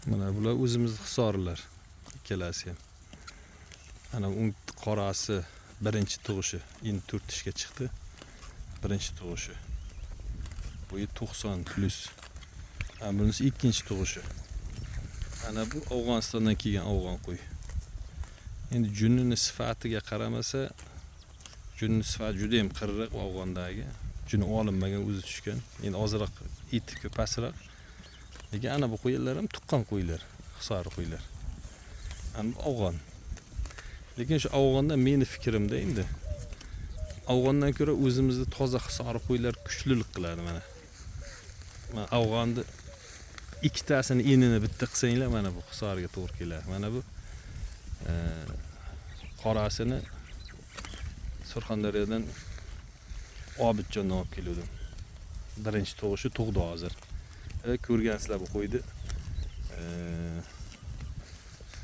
Mana bular o'zimiz hisorlar. Ikkalasi ham. Ana un qorasi birinchi tug'ishi, endi 4 tishga chiqdi. Birinchi tug'ishi. Bu 90 plus. Ana bunisi ikkinchi tug'ishi. Ana bu Afg'onistondan kelgan afg'on qo'y. Endi junini sifatiga qaramasa, junni sifati juda ham qirriq afg'ondagi. Juni olinmagan, o'zi tushgan. Endi ozroq eti ko'pasroq. Lekin ana bu qo'ylar ham tuqqan qo'ylar, hisor qo'ylar. Ana bu afg'on. Lekin shu afg'onda meni fikrimda endi afg'ondan ko'ra o'zimizda toza hisor qo'ylar kuchlilik qiladi mana. Mana afg'onni ikkitasini enini bitta qilsanglar mana bu hisorga to'g'ri keladi. Mana bu qorasini Surxondaryodan Obidjondan olib keldim. Birinchi tug'ishi tug'di hozir. Ko'rgansizlar bu qo'ydi.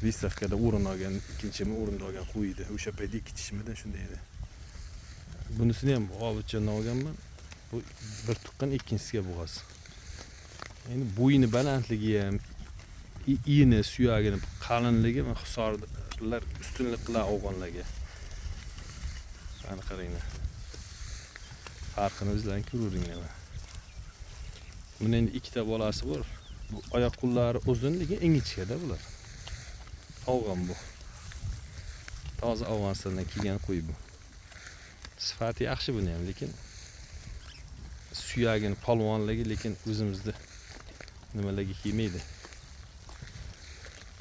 Vystavkada o'rin olgan, ikkinchimi o'rinda olgan qo'ydi. O'sha paytda ikki tishmidi, shunday edi. Bunisini ham Obidjondan olganman. Bu bir tuqqan, ikkinchisiga bo'g'az. Endi bo'yini balandligi ham, iğne suyagini qalinligi va hisorlar ustunlik qiladi afg'onlarga. Ana qaranglar. Farqini o'zlaring ko'ringlar. Buni endi ikkita bolasi bor. Bu oyoq qo'llari uzun, lekin ingichkada bular. Afg'on bu. Toza Afg'onistondan kelgan qo'y bu. Sifati yaxshi buni ham, lekin suyagini polvonligi, lekin o'zimizda nimalarga kelmaydi.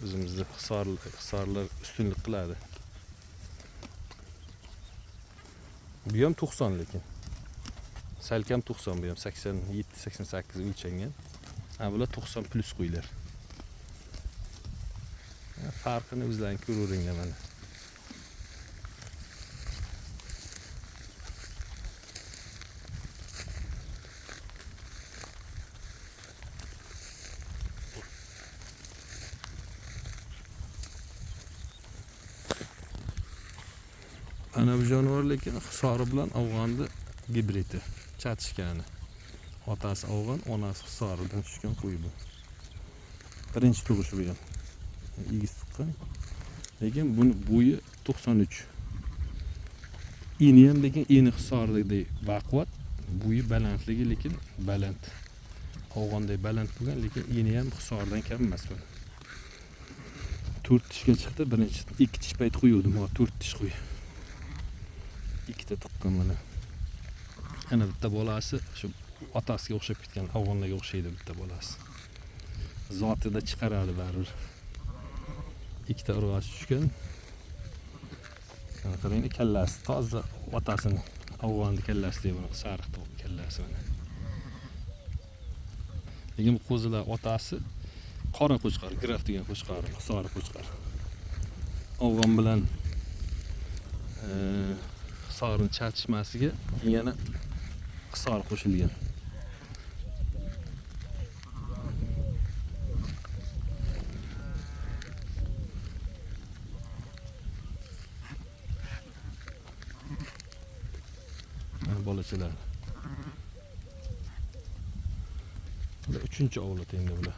O'zimizda hisorlar ustunlik qiladi. Bu ham 90 lekin. Salkam 90, bu ham 87-88 o'lchangan. Ha, bular 90 plus qo'ylar. Farqini o'zlaring ko'ringlar mana. Ana bu jonivor lekin hisori bilan afg'onni gibridi, chatishgani. Otasi afg'on, onasi hisoridan tushgan qo'y bu. Birinchi tug'ishi bu ham. Egiz tuqqan. Lekin buni bo'yi 93. Eni ham lekin eni hisoridek baquvvat, bo'yi balandligi lekin baland. Afg'onday baland bo'lgan, lekin eni ham hisoridan kam emas bu. 4 tishga chiqdi, birinchi 2 tish payt qo'ydim, hozir 4 tish qo'y. Ikkita tuqqan mana. Ana bitta bolasi shu otasiga o'xshab ketgan, afg'onlarga o'xshaydi bitta bolasi. Zotida chiqaradi baribir. Ikkita urg'och tushgan. Mana qaranglar, kallasi toza otasini afg'onni kallasi deb buni sariq kallasi mana. Lekin bu qo'zilar otasi qora qo'chqar, graf degan qo'chqar, hisori qo'chqar. Afg'on bilan hisorni chatishmasiga yana hisor qo'shilgan. Bolachalar. Bular 3-chi ovlat endi bular.